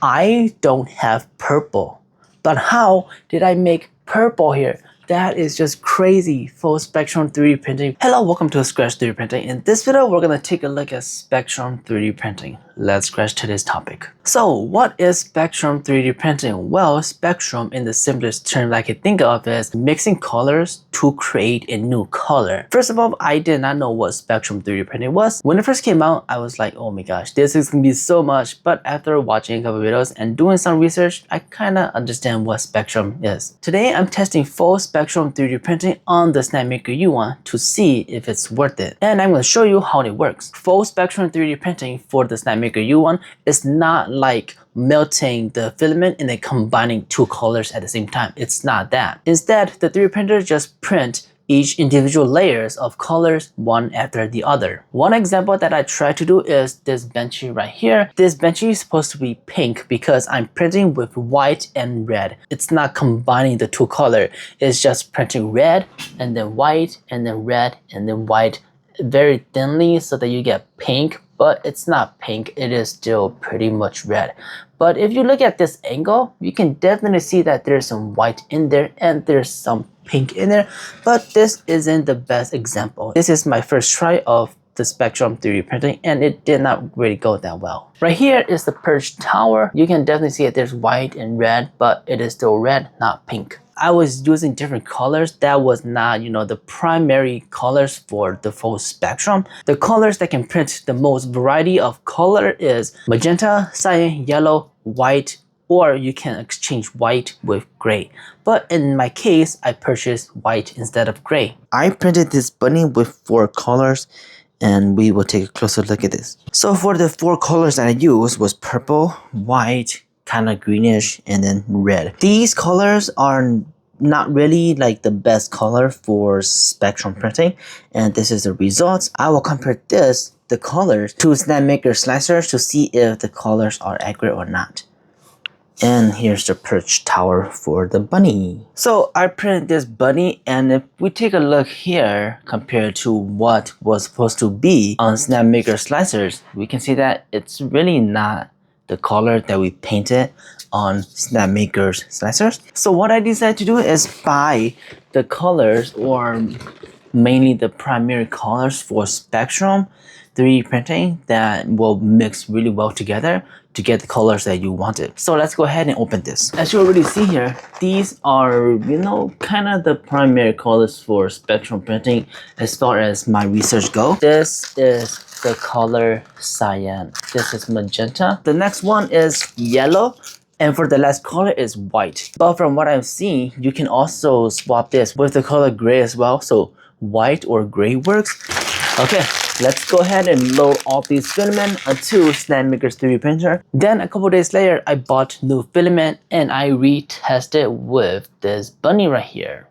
I don't have purple. But how did I make purple here? That is just crazy. Full spectrum 3D printing. Hello, welcome to Scratch 3D Printing. In this video, we're gonna take a look at spectrum 3D printing. Let's scratch today's topic. So what is spectrum 3D printing? Well, spectrum in the simplest term I can think of is mixing colors to create a new color. First of all, I did not know what spectrum 3D printing was. When it first came out, I was like, oh my gosh, this is gonna be so much. But after watching a couple videos and doing some research, I kinda understand what spectrum is. Today, I'm testing full spectrum 3D printing on the Snapmaker U1 to see if it's worth it. And I'm gonna show you how it works. Full spectrum 3D printing for the Snapmaker U1 is not like melting the filament and then combining two colors at the same time. It's not that. Instead, the 3D printer just print each individual layers of colors one after the other. One example that I try to do is this benchy right here. This benchy is supposed to be pink because I'm printing with white and red. It's not combining the two colors. It's just printing red and then white and then red and then white very thinly so that you get pink, but it's not pink. It is still pretty much red. But if you look at this angle, you can definitely see that there's some white in there and there's some pink in there, but this isn't the best example. This is my first try of the spectrum 3D printing and it did not really go that well. Right here is the perch tower. You can definitely see that there's white and red, but it is still red, not pink. I was using different colors. That was not, the primary colors for the full spectrum. The colors that can print the most variety of color is magenta, cyan, yellow, white, or you can exchange white with gray. But in my case, I purchased white instead of gray. I printed this bunny with 4 colors and we will take a closer look at this. So for the 4 colors that I used was purple, white, kind of greenish, and then red. These colors are not really like the best color for spectrum printing, and this is the results. I will compare the colors to Snapmaker slicers to see if the colors are accurate or not. And here's the perch tower for the bunny. So I printed this bunny, and if we take a look here compared to what was supposed to be on Snapmaker slicers, we can see that it's really not the color that we painted on Snapmaker's slicers. So what I decided to do is buy the colors, or mainly the primary colors for spectrum 3D printing that will mix really well together to get the colors that you wanted. So let's go ahead and open this. As you already see here, these are, kind of the primary colors for spectrum printing as far as my research go. This is the color cyan. This is magenta. The next one is yellow. And for the last color is white. But from what I've seen, you can also swap this with the color gray as well. So white or gray works. Okay, let's go ahead and load all these filament onto Snapmaker's 3D printer. Then a couple days later, I bought new filament and I retested with this bunny right here.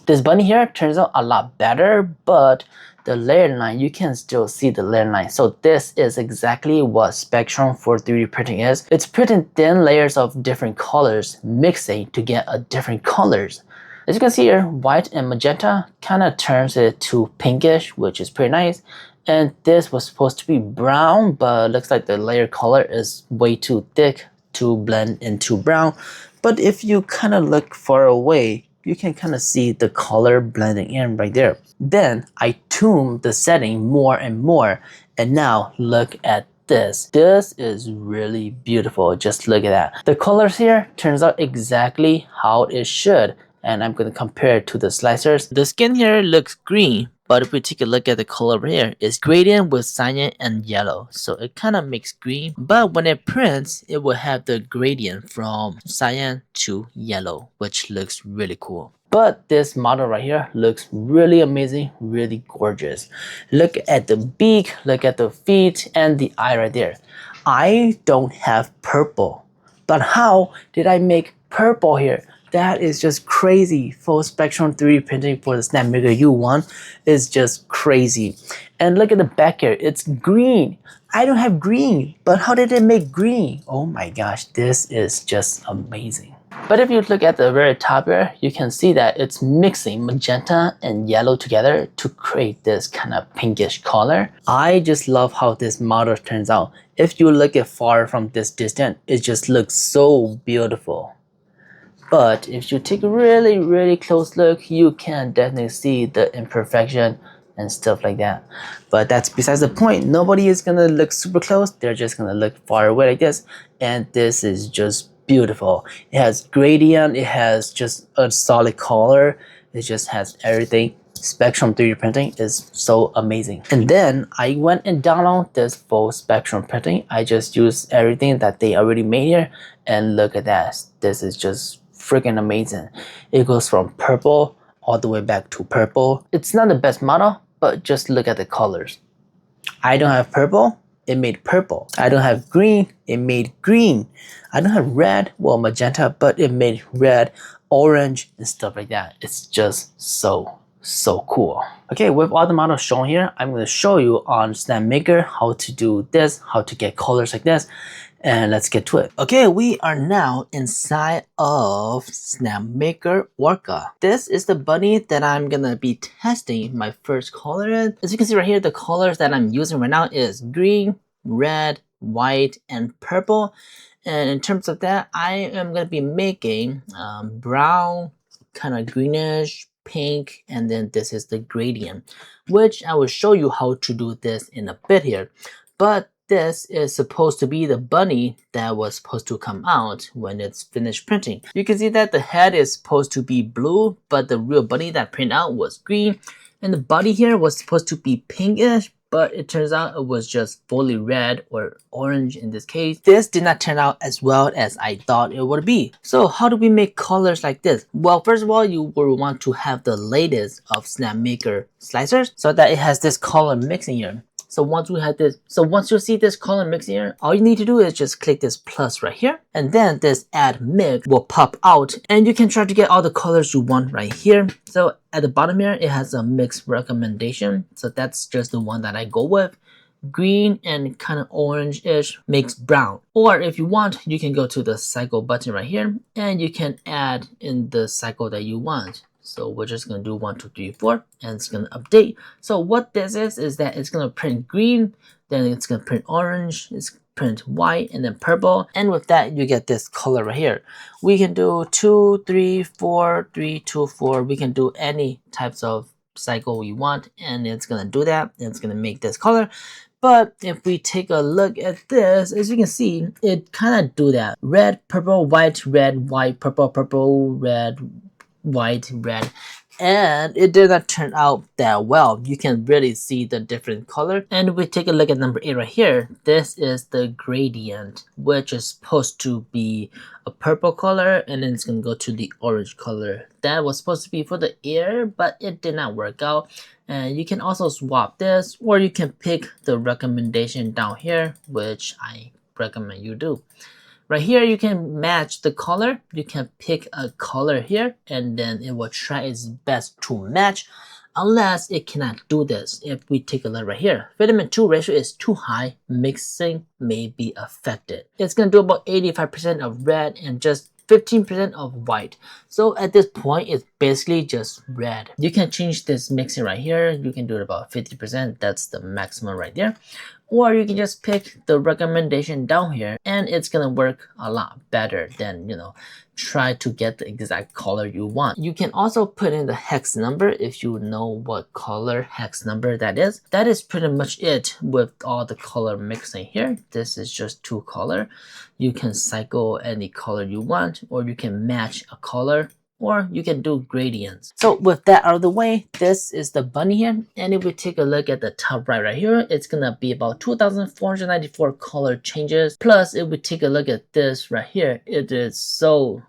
This bunny here turns out a lot better, but the layer line, you can still see the layer line. So this is exactly what spectrum for 3D printing is. It's printing thin layers of different colors, mixing to get a different colors. As you can see here, white and magenta kind of turns it to pinkish, which is pretty nice. And this was supposed to be brown, but looks like the layer color is way too thick to blend into brown. But if you kind of look far away, you can kind of see the color blending in right there. Then I tuned the setting more and more. And now look at this. This is really beautiful. Just look at that. The colors here turns out exactly how it should. And I'm going to compare it to the slicers. The skin here looks green, but if we take a look at the color over here, it's gradient with cyan and yellow. So it kind of makes green, but when it prints, it will have the gradient from cyan to yellow, which looks really cool. But this model right here looks really amazing, really gorgeous. Look at the beak, look at the feet, and the eye right there. I don't have purple, but how did I make purple here? That is just crazy. Full spectrum 3D printing for the Snapmaker U1 is just crazy. And look at the back here, it's green. I don't have green, but how did it make green? Oh my gosh, this is just amazing. But if you look at the very top here, you can see that it's mixing magenta and yellow together to create this kind of pinkish color. I just love how this model turns out. If you look at far from this distance, it just looks so beautiful. But if you take a really close look, you can definitely see the imperfection and stuff like that. But that's besides the point. Nobody is gonna look super close. They're just gonna look far away like this. And this is just beautiful. It has gradient. It has just a solid color. It just has everything. Spectrum 3D printing is so amazing. And then I went and downloaded this full spectrum printing. I just used everything that they already made here. And look at that. This is just freaking amazing. It goes from purple all the way back to purple. It's not the best model, but just look at the colors. I don't have purple, it made purple. I don't have green, it made green. I don't have red, well magenta, but it made red, orange, and stuff like that. It's just so cool. Okay, with all the models shown here, I'm going to show you on Snapmaker how to do this, how to get colors like this. And let's get to it. Okay, we are now inside of Snapmaker Orca. This is the bunny that I'm gonna be testing my first color in. As you can see right here, the colors that I'm using right now is green, red, white, and purple. And in terms of that, I am gonna be making brown, kind of greenish, pink, and then this is the gradient, which I will show you how to do this in a bit here. But this is supposed to be the bunny that was supposed to come out when it's finished printing. You can see that the head is supposed to be blue, but the real bunny that printed out was green. And the body here was supposed to be pinkish, but it turns out it was just fully red or orange in this case. This did not turn out as well as I thought it would be. So how do we make colors like this? Well, first of all, you will want to have the latest of Snapmaker slicers so that it has this color mixing here. So once you see this color mix here, all you need to do is just click this plus right here, and then this add mix will pop out, and you can try to get all the colors you want right here. So at the bottom here, it has a mix recommendation. So that's just the one that I go with. Green and kind of orange-ish makes brown. Or if you want, you can go to the cycle button right here, and you can add in the cycle that you want. So we're just gonna do 1, 2, 3, 4, and it's gonna update. So what this is that it's gonna print green, then it's gonna print orange, it's print white, and then purple. And with that, you get this color right here. We can do 2, 3, 4, 3, 2, 4. We can do any types of cycle we want, and it's gonna do that, and it's gonna make this color. But if we take a look at this, as you can see, it kind of do that. Red, purple, white, red, white, purple, purple, red, white, red, and it did not turn out that well. You can really see the different color. And if we take a look at number 8 right here, this is the gradient, which is supposed to be a purple color, and then it's gonna go to the orange color. That was supposed to be for the ear, but it did not work out. And you can also swap this, or you can pick the recommendation down here, which I recommend you do. Right here, you can match the color. You can pick a color here, and then it will try its best to match, unless it cannot do this. If we take a look right here, filament 2 ratio is too high, mixing may be affected. It's gonna do about 85% of red and just 15% of white. So at this point, it's basically just red. You can change this mixing right here. You can do it about 50%. That's the maximum right there. Or you can just pick the recommendation down here, and it's gonna work a lot better than, try to get the exact color you want. You can also put in the hex number if you know what color hex number that is. That is pretty much it with all the color mixing here. This is just 2 color. You can cycle any color you want, or you can match a color, or you can do gradients. So with that out of the way, this is the bunny here. And if we take a look at the top right here, it's gonna be about 2,494 color changes. Plus, if we take a look at this right here, it is so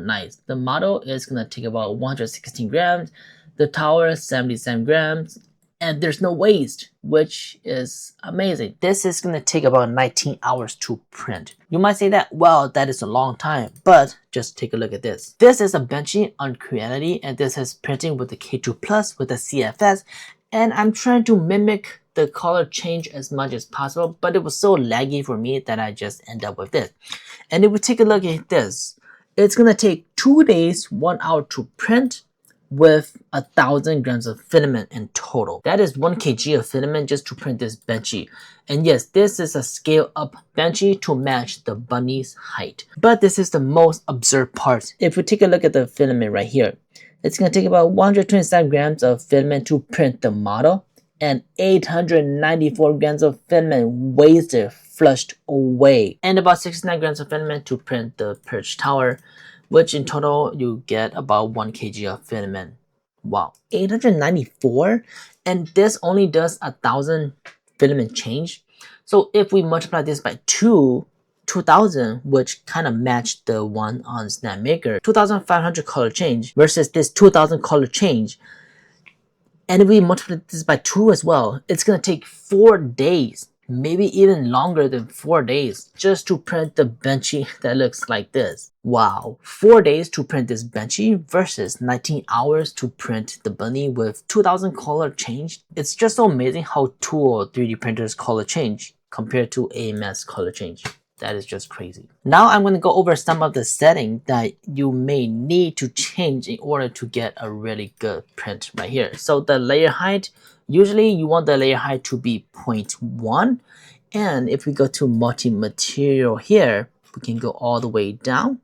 nice. The model is gonna take about 116 grams. The tower 77 grams. And there's no waste, which is amazing. This is gonna take about 19 hours to print. You might say that, well, that is a long time, but just take a look at this. This is a benching on Creality, and this is printing with the K2 Plus with the CFS, and I'm trying to mimic the color change as much as possible, but it was so laggy for me that I just end up with this. And if we take a look at this, It's gonna take 2 days, 1 hour to print with 1,000 grams of filament in total. That is 1 kg of filament just to print this benchy. And yes, this is a scale up benchy to match the bunny's height. But this is the most absurd part. If we take a look at the filament right here, it's gonna take about 127 grams of filament to print the model and 894 grams of filament wasted, flushed away, and about 69 grams of filament to print the perch tower, which in total you get about 1 kg of filament. Wow, 894, and this only does 1,000 filament change. So if we multiply this by 2,000, which kind of matched the one on Snapmaker, 2,500 color change versus this 2,000 color change. And if we multiply this by 2 as well, it's going to take 4 days, maybe even longer than 4 days, just to print the benchy that looks like this. Wow, 4 days to print this benchy versus 19 hours to print the bunny with 2,000 color change. It's just so amazing how Tool 3D printers color change compared to AMS color change. That is just crazy. Now I'm going to go over some of the settings that you may need to change in order to get a really good print right here. So the layer height, usually you want the layer height to be 0.1. And if we go to multi-material here, we can go all the way down.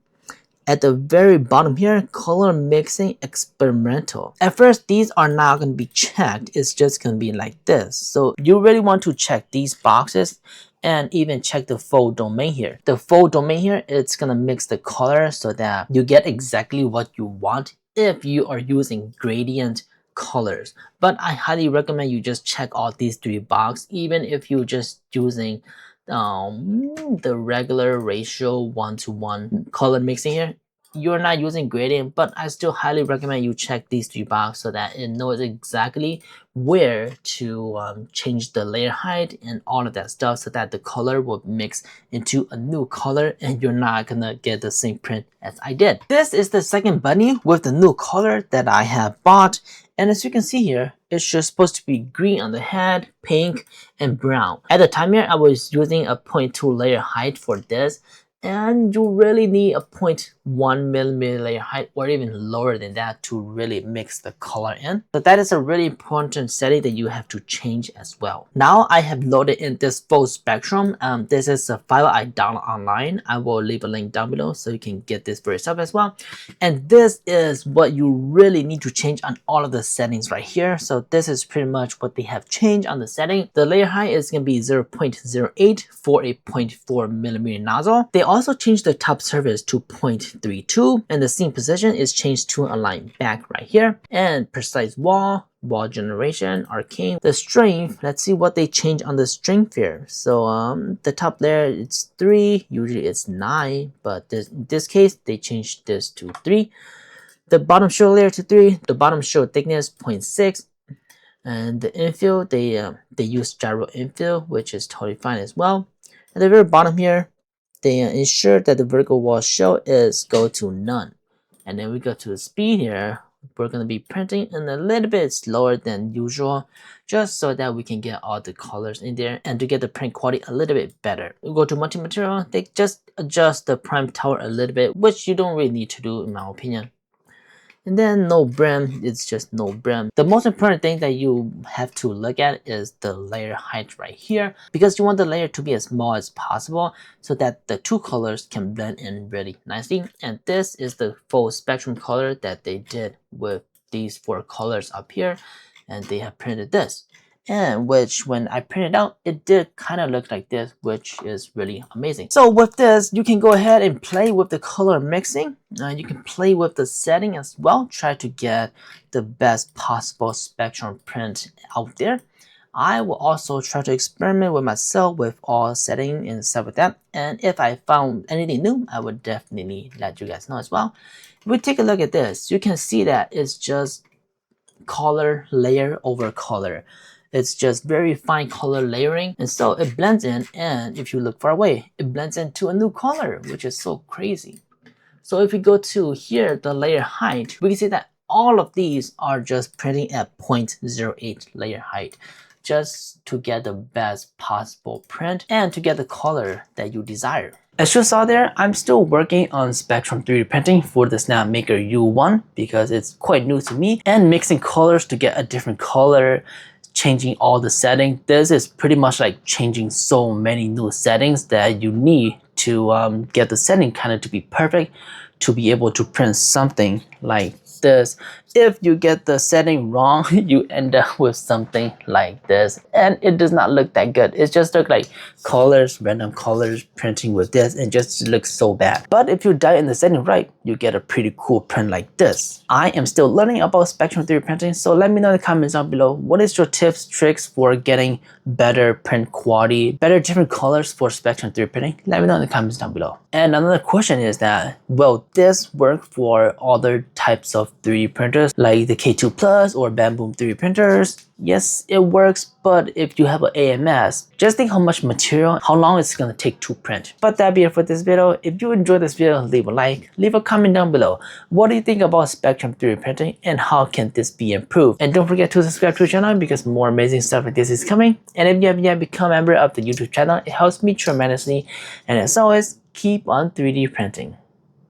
At the very bottom here, color mixing experimental. At first, these are not going to be checked. It's just going to be like this. So you really want to check these boxes and even check the fold domain here. The fold domain here, it's going to mix the color so that you get exactly what you want if you are using gradient colors. But I highly recommend you just check all these 3 boxes, even if you're just using the regular ratio 1:1 color mixing here. You're not using gradient, but I still highly recommend you check these 3 boxes so that it knows exactly where to change the layer height and all of that stuff, so that the color will mix into a new color and you're not gonna get the same print as I did. This is the second bunny with the new color that I have bought. And as you can see here, it's just supposed to be green on the head, pink, and brown. At the time here, I was using a 0.2 layer height for this, and you really need a 0.1 millimeter layer height or even lower than that to really mix the color in. So that is a really important setting that you have to change as well. Now I have loaded in this full spectrum. This is a file I downloaded online. I will leave a link down below so you can get this for yourself as well. And this is what you really need to change on all of the settings right here. So this is pretty much what they have changed on the setting. The layer height is going to be 0.08 for a 0.4 millimeter nozzle. They also changed the top surface to 0.32, and the seam position is changed to align back right here. And precise wall generation, arcane. The strength, let's see what they changed on the strength here. So the top layer, it's 3, usually it's 9, but in this case they changed this to 3. The bottom show layer to 3, the bottom show thickness 0.6, and the infill, they use gyro infill, which is totally fine as well. At the very bottom here, they ensure that the vertical wall show is go to none. And then we go to the speed here. We're going to be printing in a little bit slower than usual, just so that we can get all the colors in there and to get the print quality a little bit better. We go to multi-material, they just adjust the prime tower a little bit, which you don't really need to do in my opinion. And then no brim, it's just no brim. The most important thing that you have to look at is the layer height right here, because you want the layer to be as small as possible so that the 2 colors can blend in really nicely. And this is the full spectrum color that they did with these 4 colors up here, and they have printed this. And which when I printed out, it did kind of look like this, which is really amazing. So with this, you can go ahead and play with the color mixing. You can play with the setting as well. Try to get the best possible spectrum print out there. I will also try to experiment with myself with all setting and stuff like that. And if I found anything new, I would definitely let you guys know as well. If we take a look at this, you can see that it's just color layer over color. It's just very fine color layering, and so it blends in, and if you look far away, it blends into a new color, which is so crazy. So if we go to here, the layer height, we can see that all of these are just printing at 0.08 layer height, just to get the best possible print and to get the color that you desire. As you saw there, I'm still working on Spectrum 3D printing for the Snapmaker U1 because it's quite new to me, and mixing colors to get a different color, changing all the settings. This is pretty much like changing so many new settings that you need to get the setting kind of to be perfect to be able to print something like this. If you get the setting wrong, you end up with something like this, and it does not look that good. It just looks like colors, random colors printing with this, and just looks so bad. But if you dial in the setting right, you get a pretty cool print like this. I am still learning about Spectrum 3D printing, so let me know in the comments down below, what is your tips, tricks for getting better print quality, better different colors for Spectrum 3D printing? Let me know in the comments down below. And another question is that, will this work for other types of 3D printers like the K2 Plus or Bamboom 3D printers? Yes, it works, but if you have an AMS, just think how much material, how long it's gonna take to print. But that be it for this video. If you enjoyed this video, leave a like, leave a comment down below. What do you think about Spectrum 3D printing and how can this be improved? And don't forget to subscribe to the channel because more amazing stuff like this is coming. And if you haven't yet become a member of the YouTube channel, it helps me tremendously. And as always, keep on 3D printing.